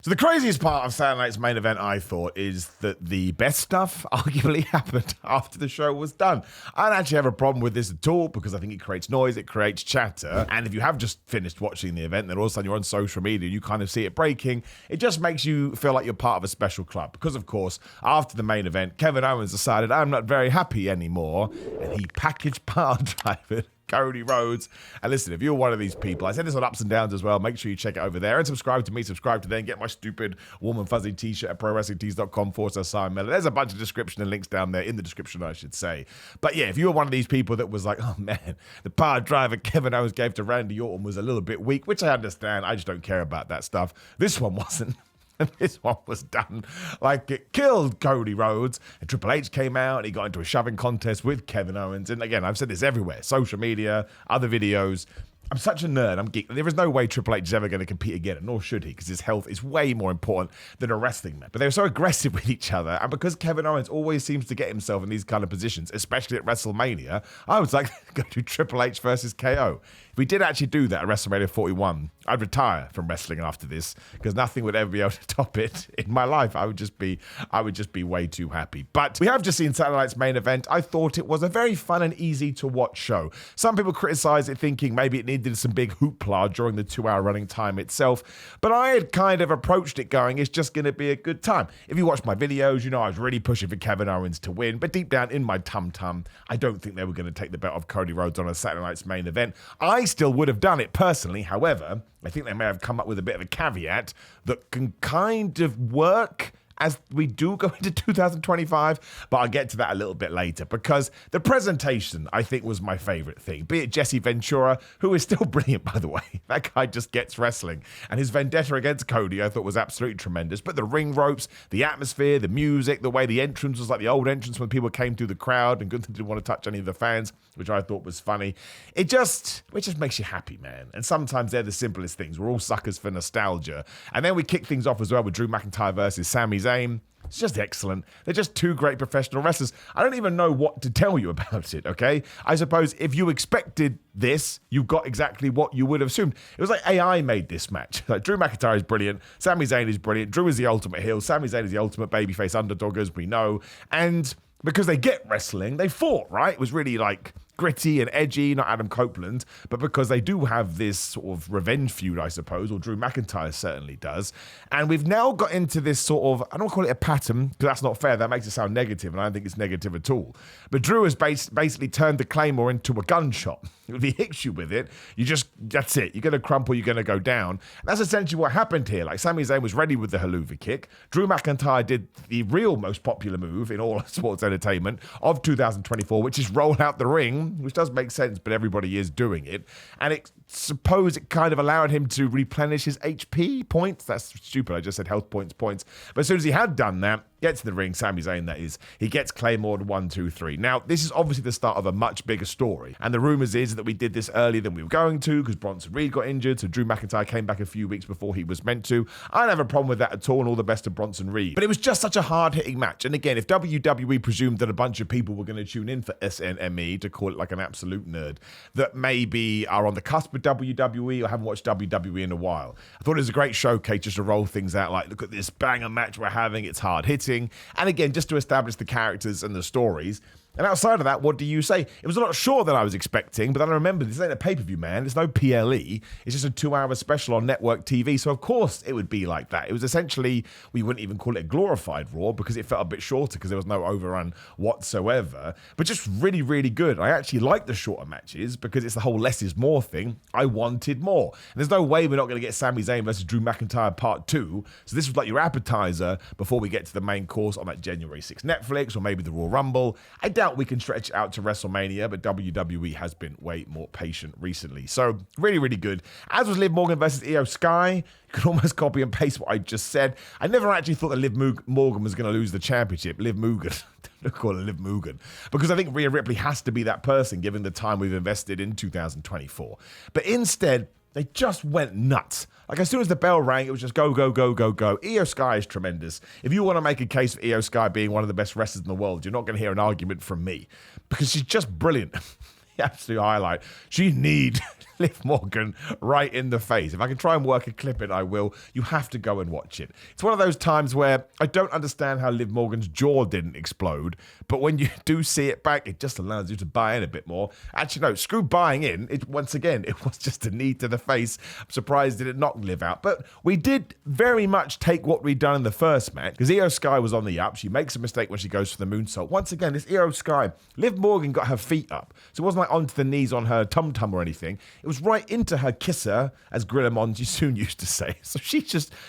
So the craziest part of Saturday night's main event, I thought, is that the best stuff arguably happened after the show was done. I don't actually have a problem with this at all because I think it creates noise, it creates chatter. And if you have just finished watching the event, then all of a sudden you're on social media, you kind of see it breaking. It just makes you feel like you're part of a special club. Because, of course, after the main event, Kevin Owens decided, I'm not very happy anymore. And he packaged power driver Cody Rhodes. And listen, if you're one of these people, I said this on Ups and Downs as well, make sure you check it over there and subscribe to me, subscribe to them, get my stupid warm and fuzzy t-shirt at prowrestlingtees.com/Simon Miller. There's a bunch of description and links down there in the description, I should say. But yeah, if you were one of these people that was like, oh man, the power driver Kevin Owens gave to Randy Orton was a little bit weak, which I understand, I just don't care about that stuff. This one wasn't. And this one was done like it killed Cody Rhodes. And Triple H came out and he got into a shoving contest with Kevin Owens. And again, I've said this everywhere, social media, other videos. I'm such a nerd. I'm geek. There is no way Triple H is ever going to compete again, nor should he, because his health is way more important than a wrestling match. But they were so aggressive with each other, and because Kevin Owens always seems to get himself in these kind of positions, especially at WrestleMania, I was like, go to Triple H versus KO. If we did actually do that at WrestleMania 41, I'd retire from wrestling after this, because nothing would ever be able to top it in my life. I would just be way too happy. But we have just seen Saturday night's main event. I thought it was a very fun and easy to watch show. Some people criticize it, thinking maybe it needed some big hoopla during the 2-hour running time itself. But I had kind of approached it going, it's just going to be a good time. If you watch my videos, you know I was really pushing for Kevin Owens to win. But deep down in my tum-tum, I don't think they were going to take the belt off Cody Rhodes on a Saturday night's main event. I still would have done it personally. However, I think they may have come up with a bit of a caveat that can kind of work as we do go into 2025, but I'll get to that a little bit later, because the presentation, I think, was my favorite thing. Be it Jesse Ventura, who is still brilliant, by the way. That guy just gets wrestling. And his vendetta against Cody, I thought, was absolutely tremendous. But the ring ropes, the atmosphere, the music, the way the entrance was like the old entrance when people came through the crowd and Gunther didn't want to touch any of the fans, which I thought was funny. It just makes you happy, man. And sometimes they're the simplest things. We're all suckers for nostalgia. And then we kick things off as well with Drew McIntyre versus Sami Zayn. It's just excellent. They're just two great professional wrestlers. I don't even know what to tell you about it, okay? I suppose if you expected this, you got exactly what you would have assumed. It was like AI made this match. Like, Drew McIntyre is brilliant. Sami Zayn is brilliant. Drew is the ultimate heel. Sami Zayn is the ultimate babyface underdog, as we know. And because they get wrestling, they fought, right? It was really like gritty and edgy, not Adam Copeland, but because they do have this sort of revenge feud, I suppose, or Drew McIntyre certainly does. And we've now got into this sort of, I don't call it a pattern, because that's not fair. That makes it sound negative, and I don't think it's negative at all. But Drew has basically turned the Claymore into a gunshot. If he hits you with it, that's it. You're going to crumple, you're going to go down. And that's essentially what happened here. Like, Sami Zayn was ready with the haluva kick. Drew McIntyre did the real most popular move in all sports entertainment of 2024, which is roll out the ring, which does make sense, but everybody is doing it. And it kind of allowed him to replenish his HP points. That's stupid. I just said health points. But as soon as he had done that, gets to the ring, Sami Zayn that is, he gets Claymored 1, 2, 3. Now, this is obviously the start of a much bigger story. And the rumors is that we did this earlier than we were going to, because Bronson Reed got injured, so Drew McIntyre came back a few weeks before he was meant to. I don't have a problem with that at all, and all the best to Bronson Reed. But it was just such a hard-hitting match. And again, if WWE presumed that a bunch of people were going to tune in for SNME, to call it like an absolute nerd, that maybe are on the cusp of WWE or haven't watched WWE in a while, I thought it was a great showcase just to roll things out, like, look at this banger match we're having, it's hard-hitting. And again, just to establish the characters and the stories. And outside of that, what do you say? It was a lot shorter than I was expecting, but then I remember this ain't a pay-per-view, man. It's no PLE. It's just a 2-hour special on network TV. So of course it would be like that. It was essentially, we wouldn't even call it a glorified Raw because it felt a bit shorter because there was no overrun whatsoever. But just really, really good. I actually like the shorter matches because it's the whole less is more thing. I wanted more. And there's no way we're not going to get Sami Zayn versus Drew McIntyre Part 2. So this was like your appetizer before we get to the main course on that January 6th Netflix or maybe the Royal Rumble. I doubt we can stretch it out to WrestleMania, but WWE has been way more patient recently. So really, really good. As was Liv Morgan versus Io Sky. You could almost copy and paste what I just said. I never actually thought that Liv Morgan was going to lose the championship. Liv Morgan. Don't call her Liv Morgan. Because I think Rhea Ripley has to be that person given the time we've invested in 2024. But instead, they just went nuts. Like, as soon as the bell rang, it was just go, go, go, go, go. Io Sky is tremendous. If you want to make a case for Io Sky being one of the best wrestlers in the world, you're not going to hear an argument from me. Because she's just brilliant. absolute highlight. She need Liv Morgan right in the face. If I can try and work a clip in, I will. You have to go and watch it. It's one of those times where I don't understand how Liv Morgan's jaw didn't explode, but when you do see it back, it just allows you to buy in a bit more. Actually, no, screw buying in. Once again, it was just a knee to the face. I'm surprised it didn't knock Liv out. But we did very much take what we'd done in the first match, because Io Sky was on the up. She makes a mistake when she goes for the moonsault. Once again, this Io Sky, Liv Morgan got her feet up. So it wasn't like onto the knees on her tum-tum or anything. It was right into her kisser, as Gorilla Monsoon used to say. So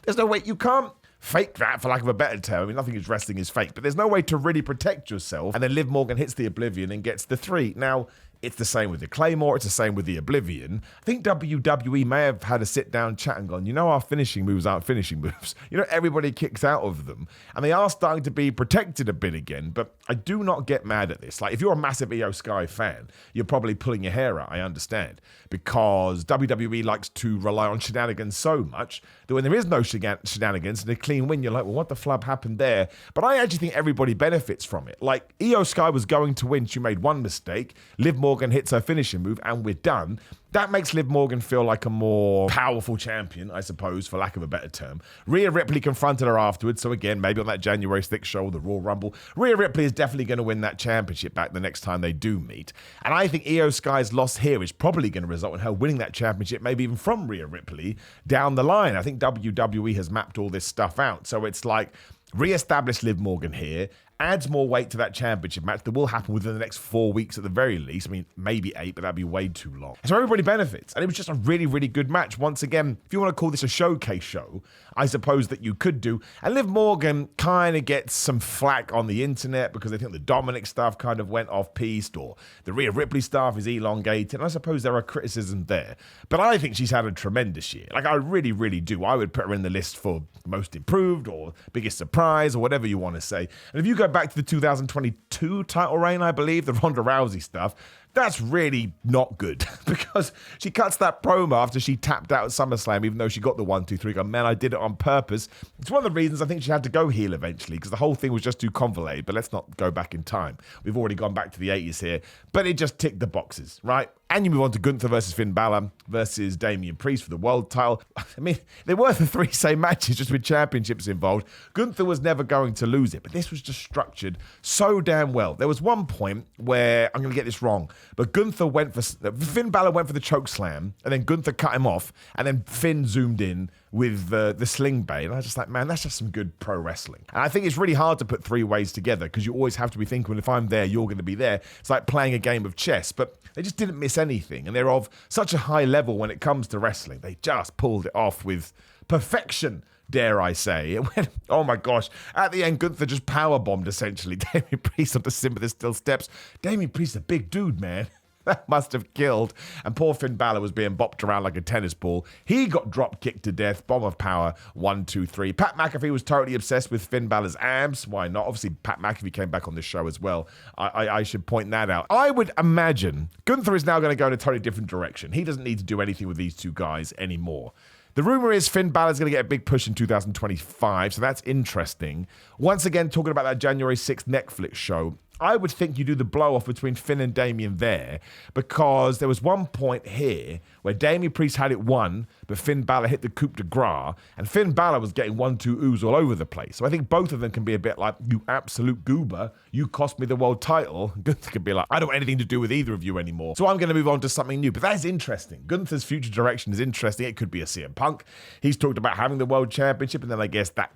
there's no way, you can't fake that, for lack of a better term. I mean, nothing is wrestling is fake, but there's no way to really protect yourself. And then Liv Morgan hits the Oblivion and gets the 3. Now, it's the same with the Claymore. It's the same with the Oblivion. I think WWE may have had a sit-down chat and gone, our finishing moves aren't finishing moves. Everybody kicks out of them. And they are starting to be protected a bit again, but I do not get mad at this. Like, if you're a massive Io Sky fan, you're probably pulling your hair out, I understand, because WWE likes to rely on shenanigans so much that when there is no shenanigans and a clean win, you're like, well, what the flub happened there? But I actually think everybody benefits from it. Like, Io Sky was going to win. She made one mistake. Liv Morgan hits her finishing move and we're done. That makes Liv Morgan feel like a more powerful champion, I suppose, for lack of a better term. Rhea Ripley confronted her afterwards, so again, maybe on that January 6th show, the Royal Rumble, Rhea Ripley is definitely going to win that championship back the next time they do meet. And I think Io Sky's loss here is probably going to result in her winning that championship, maybe even from Rhea Ripley down the line. I think WWE has mapped all this stuff out. So it's like, re-establish Liv Morgan here, adds more weight to that championship match that will happen within the next 4 weeks at the very least. I mean, maybe 8, but that'd be way too long. So everybody benefits. And it was just a really, really good match. Once again, if you want to call this a showcase show, I suppose that you could do. And Liv Morgan kind of gets some flack on the internet because they think the Dominic stuff kind of went off-piste, or the Rhea Ripley stuff is elongated. And I suppose there are criticisms there. But I think she's had a tremendous year. Like, I really, really do. I would put her in the list for most improved or biggest surprise or whatever you want to say. And if you go back to the 2022 title reign, I believe, the Ronda Rousey stuff, that's really not good because she cuts that promo after she tapped out at SummerSlam, even though she got the 1, 2, 3. Man, I did it on purpose. It's one of the reasons I think she had to go heel eventually, because the whole thing was just too convoluted. But let's not go back in time. We've already gone back to the 80s here, but it just ticked the boxes, right? And you move on to Gunther versus Finn Balor versus Damian Priest for the world title. I mean, they were the 3 same matches, just with championships involved. Gunther was never going to lose it, but this was just structured so damn well. There was one point where, I'm going to get this wrong, but Finn Balor went for the choke slam, and then Gunther cut him off, and then Finn zoomed in with the sling bait. And I was just like, man, that's just some good pro wrestling. And I think it's really hard to put 3 ways together because you always have to be thinking, well, if I'm there, you're going to be there. It's like playing a game of chess, but they just didn't miss anything. And they're of such a high level when it comes to wrestling. They just pulled it off with perfection, dare I say. It went, oh my gosh. At the end, Gunther just powerbombed, essentially. Damian Priest onto the steel steps. Damian Priest is a big dude, man. That must have killed. And poor Finn Balor was being bopped around like a tennis ball. He got drop kicked to death. Bomb of power. 1, 2, 3. Pat McAfee was totally obsessed with Finn Balor's abs. Why not? Obviously, Pat McAfee came back on this show as well. I should point that out. I would imagine Gunther is now going to go in a totally different direction. He doesn't need to do anything with these two guys anymore. The rumor is Finn Balor's going to get a big push in 2025, so that's interesting. Once again, talking about that January 6th Netflix show, I would think you do the blow-off between Finn and Damian there, because there was one point here where Damian Priest had it won, but Finn Balor hit the coup de grace, and Finn Balor was getting 1-2 oohs all over the place. So I think both of them can be a bit like, you absolute goober, you cost me the world title. Gunther could be like, I don't want anything to do with either of you anymore. So I'm going to move on to something new. But that is interesting. Gunther's future direction is interesting. It could be a CM Punk. He's talked about having the world championship, and then I guess that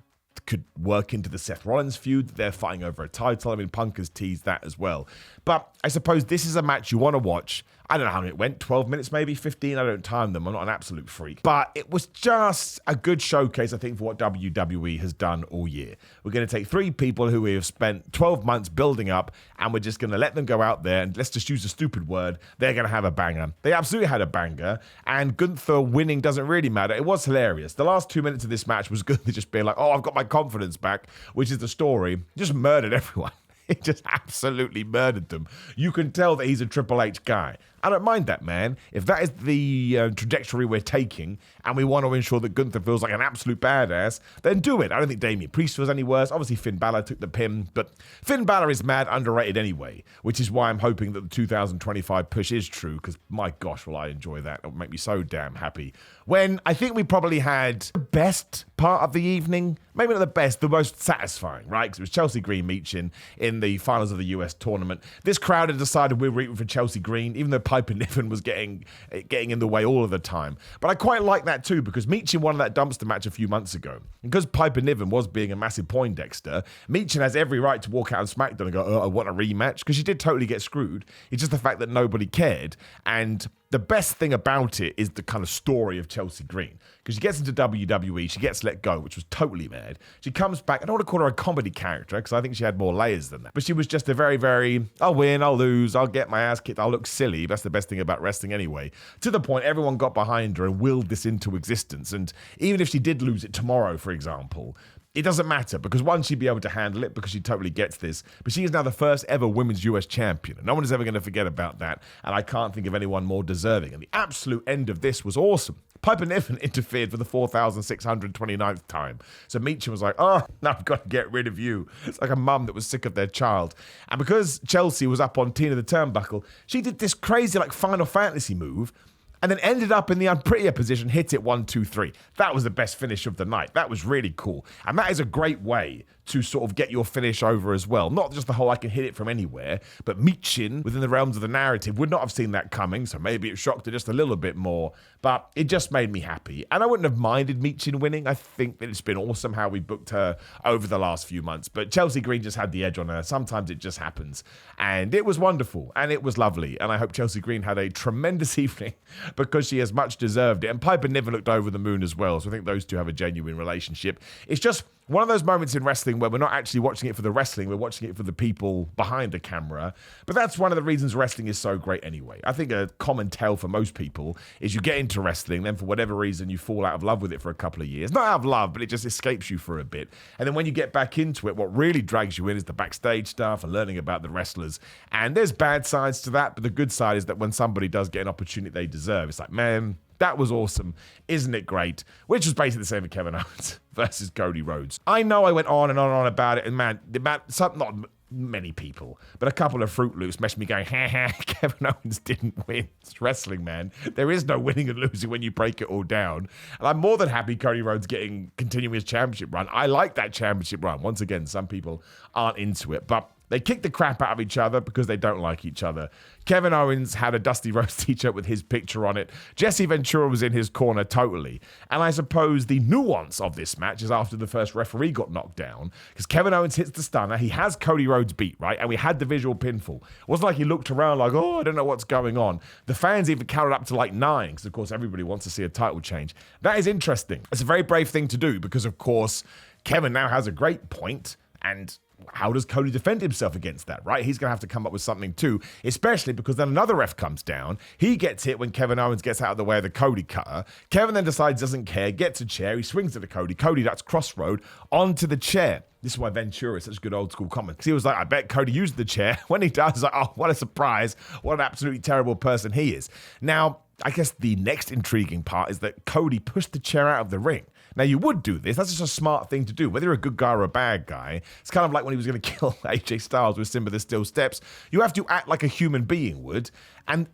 could work into the Seth Rollins feud. They're fighting over a title. I mean, Punk has teased that as well. But I suppose this is a match you want to watch. I don't know how many it went, 12 minutes maybe, 15. I don't time them. I'm not an absolute freak. But it was just a good showcase, I think, for what WWE has done all year. We're going to take 3 people who we have spent 12 months building up, and we're just going to let them go out there, and let's just use a stupid word. They're going to have a banger. They absolutely had a banger, and Gunther winning doesn't really matter. It was hilarious. The last 2 minutes of this match was Gunther just being like, oh, I've got my confidence back, which is the story. Just murdered everyone. He just absolutely murdered them. You can tell that he's a Triple H guy. I don't mind that, man. If that is the trajectory we're taking and we want to ensure that Gunther feels like an absolute badass, then do it. I don't think Damian Priest feels any worse. Obviously, Finn Balor took the pin, but Finn Balor is mad underrated anyway, which is why I'm hoping that the 2025 push is true, because my gosh, will I enjoy that. It would make me so damn happy. When I think we probably had the best part of the evening, maybe not the best, the most satisfying, right? Because it was Chelsea Green Meechin in the finals of the US tournament. This crowd had decided we were rooting for Chelsea Green, even though Piper Niven was getting in the way all of the time. But I quite like that too, because Meechin won that dumpster match a few months ago. And because Piper Niven was being a massive Poindexter, Meechin has every right to walk out on SmackDown and go, oh, I want a rematch, because she did totally get screwed. It's just the fact that nobody cared. And the best thing about it is the kind of story of Chelsea Green. Because she gets into WWE, she gets let go, which was totally mad. She comes back, I don't want to call her a comedy character, because I think she had more layers than that. But she was just a very, very, I'll win, I'll lose, I'll get my ass kicked, I'll look silly. That's the best thing about wrestling anyway. To the point, everyone got behind her and willed this into existence. And even if she did lose it tomorrow, for example, it doesn't matter, because one, she'd be able to handle it because she totally gets this. But she is now the first ever women's US champion. And no one is ever going to forget about that. And I can't think of anyone more deserving. And the absolute end of this was awesome. Piper Niven interfered for the 4,629th time. So Meechin was like, oh, now I've got to get rid of you. It's like a mum that was sick of their child. And because Chelsea was up on Tina the Turnbuckle, she did this crazy like Final Fantasy move, and then ended up in the unprettier position, hit it 1, 2, 3. That was the best finish of the night. That was really cool. And that is a great way to sort of get your finish over as well. Not just the whole I can hit it from anywhere, but Meechin, within the realms of the narrative, would not have seen that coming, so maybe it shocked her just a little bit more, but it just made me happy. And I wouldn't have minded Meechin winning. I think that it's been awesome how we booked her over the last few months, but Chelsea Green just had the edge on her. Sometimes it just happens. And it was wonderful, and it was lovely, and I hope Chelsea Green had a tremendous evening because she has much deserved it. And Piper Niven looked over the moon as well, so I think those two have a genuine relationship. It's just one of those moments in wrestling where we're not actually watching it for the wrestling, we're watching it for the people behind the camera. But that's one of the reasons wrestling is so great anyway. I think a common tale for most people is you get into wrestling, then for whatever reason you fall out of love with it for a couple of years. Not out of love, but it just escapes you for a bit. And then when you get back into it, what really drags you in is the backstage stuff and learning about the wrestlers. And there's bad sides to that, but the good side is that when somebody does get an opportunity they deserve, it's like, man, that was awesome. Isn't it great? Which was basically the same with Kevin Owens versus Cody Rhodes. I know I went on and on about it, and man, not many people, but a couple of Fruit Loops messaged me going, ha ha, Kevin Owens didn't win. It's wrestling, man. There is no winning and losing when you break it all down. And I'm more than happy Cody Rhodes continuing his championship run. I like that championship run. Once again, some people aren't into it, but they kick the crap out of each other because they don't like each other. Kevin Owens had a Dusty Rhodes t-shirt with his picture on it. Jesse Ventura was in his corner totally. And I suppose the nuance of this match is after the first referee got knocked down, because Kevin Owens hits the stunner. He has Cody Rhodes beat, right? And we had the visual pinfall. It wasn't like he looked around like, oh, I don't know what's going on. The fans even counted up to like 9, because of course everybody wants to see a title change. That is interesting. It's a very brave thing to do, because of course Kevin now has a great point, and how does Cody defend himself against that, right? He's going to have to come up with something too, especially because then another ref comes down. He gets hit when Kevin Owens gets out of the way of the Cody cutter. Kevin then decides doesn't care, gets a chair, he swings at the Cody. Cody, that's crossroad onto the chair. This is why Ventura is such a good old school comment. Because he was like, I bet Cody used the chair. When he does, he's like, oh, what a surprise. What an absolutely terrible person he is. Now, I guess the next intriguing part is that Cody pushed the chair out of the ring. Now, you would do this. That's just a smart thing to do. Whether you're a good guy or a bad guy, it's kind of like when he was going to kill AJ Styles with Simba the Steel Steps. You have to act like a human being would. And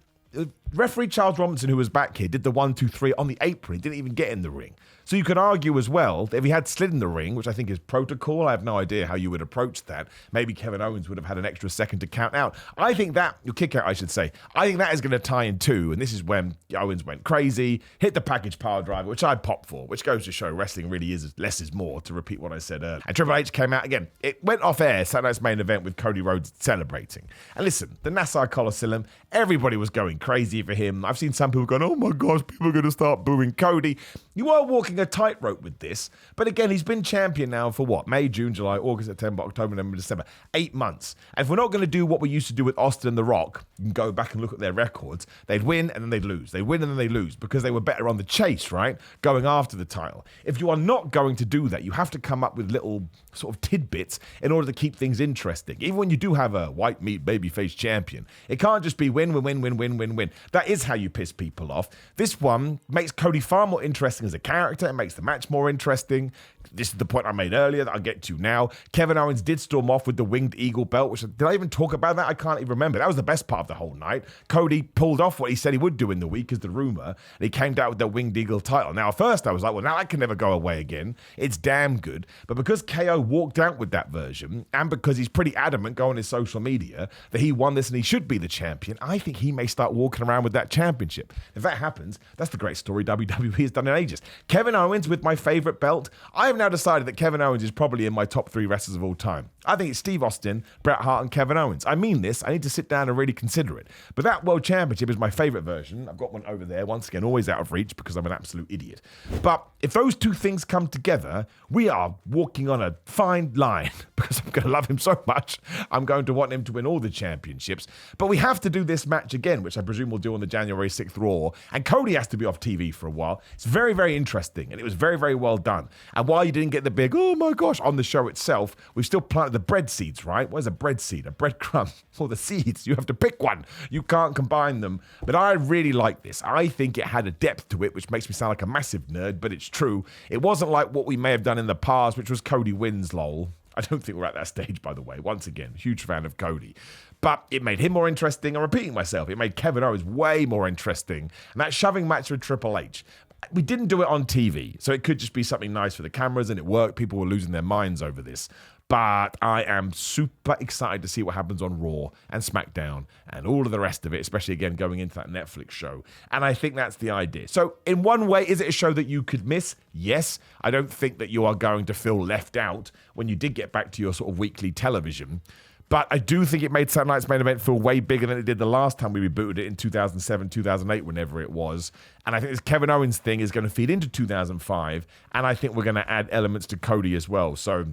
referee Charles Robinson, who was back here, did the 1, 2, 3 on the apron. He didn't even get in the ring. So you could argue as well that if he had slid in the ring, which I think is protocol, I have no idea how you would approach that. Maybe Kevin Owens would have had an extra second to count out. I think that, your kick out, I should say, I think that is going to tie in too. And this is when Owens went crazy, hit the package power driver, which I popped for, which goes to show wrestling really is less is more, to repeat what I said earlier. And Triple H came out again. It went off air, Saturday Night's Main Event with Cody Rhodes celebrating. And listen, the Nassau Coliseum, everybody was going crazy for him. I've seen some people going, oh my gosh, people are going to start booing Cody. You are walking walking a tightrope with this. But again, he's been champion now for what? May, June, July, August, September, October, November, December. 8 months. And if we're not going to do what we used to do with Austin and The Rock, you can go back and look at their records, they'd win and then they'd lose. They win and then they lose because they were better on the chase, right? Going after the title. If you are not going to do that, you have to come up with little sort of tidbits in order to keep things interesting. Even when you do have a white meat babyface champion, it can't just be win, win, win, win, win, win, win. That is how you piss people off. This one makes Cody far more interesting as a character. It makes the match more interesting. This is the point I made earlier that I'll get to now. Kevin Owens did storm off with the Winged Eagle belt, which, did I even talk about that? I can't even remember. That was the best part of the whole night. Cody pulled off what he said he would do in the week as the rumor, and he came down with the Winged Eagle title. Now, at first I was like, well, now that can never go away again. It's damn good. But because KO walked out with that version, and because he's pretty adamant going on his social media that he won this and he should be the champion, I think he may start walking around with that championship. If that happens, that's the great story WWE has done in ages. Kevin Owens with my favorite belt. I have now decided that Kevin Owens is probably in my top 3 wrestlers of all time. I think it's Steve Austin, Bret Hart, and Kevin Owens. I mean this. I need to sit down and really consider it. But that World Championship is my favorite version. I've got one over there, once again, always out of reach because I'm an absolute idiot. But if those two things come together, we are walking on a fine line because I'm going to love him so much. I'm going to want him to win all the championships. But we have to do this match again, which I presume we'll do on the January 6th Raw. And Cody has to be off TV for a while. It's very, very interesting. And it was very, very well done. And while you didn't get the big, oh my gosh, on the show itself, we've still planted the bread seeds, right? What is a bread seed? A breadcrumb? Or the seeds. You have to pick one. You can't combine them. But I really like this. I think it had a depth to it, which makes me sound like a massive nerd, but it's true. It wasn't like what we may have done in the past, which was Cody wins, lol. I don't think we're at that stage, by the way. Once again, huge fan of Cody. But it made him more interesting. I'm repeating myself. It made Kevin Owens way more interesting. And that shoving match with Triple H, we didn't do it on TV, so it could just be something nice for the cameras, and it worked. People were losing their minds over this. But I am super excited to see what happens on Raw and SmackDown and all of the rest of it, especially, again, going into that Netflix show. And I think that's the idea. So in one way, is it a show that you could miss? Yes. I don't think that you are going to feel left out when you did get back to your sort of weekly television. But I do think it made Saturday Night's Main Event feel way bigger than it did the last time we rebooted it in 2007, 2008, whenever it was. And I think this Kevin Owens thing is going to feed into 2005. And I think we're going to add elements to Cody as well. So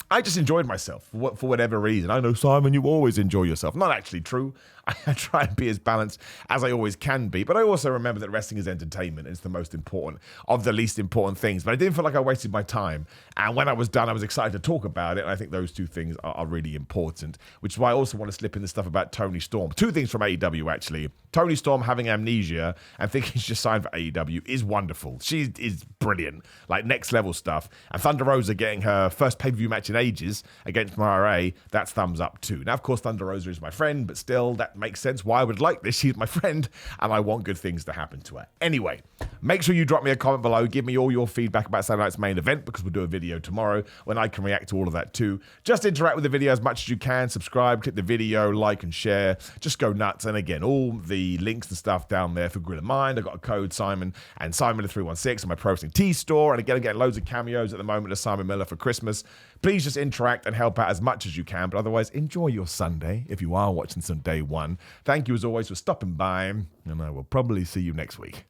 I just enjoyed myself for whatever reason. I know, Simon, you always enjoy yourself. Not actually true. I try and be as balanced as I always can be. But I also remember that wrestling is entertainment. It's the most important of the least important things. But I didn't feel like I wasted my time. And when I was done, I was excited to talk about it. And I think those two things are really important, which is why I also want to slip in the stuff about Toni Storm. 2 things from AEW, actually. Toni Storm having amnesia and thinking she's just signed for AEW is wonderful. She is brilliant. Like, next level stuff. And Thunder Rosa getting her first pay-per-view match in ages against Mara, that's thumbs up too. Now, of course, Thunder Rosa is my friend, but still, that makes sense why I would like this. She's my friend, and I want good things to happen to her. Anyway, make sure you drop me a comment below. Give me all your feedback about Saturday Night's Main Event, because we'll do a video tomorrow when I can react to all of that too. Just interact with the video as much as you can. Subscribe, click the video, like and share. Just go nuts. And again, all the links and stuff down there for Grill of Mind. I've got a code Simon and Simon 316 on my Pro Wrestling Tea store. And again, I'm getting loads of cameos at the moment of Simon Miller for Christmas. Please just interact and help out as much as you can. But otherwise, enjoy your Sunday if you are watching some day one. Thank you as always for stopping by, and I will probably see you next week.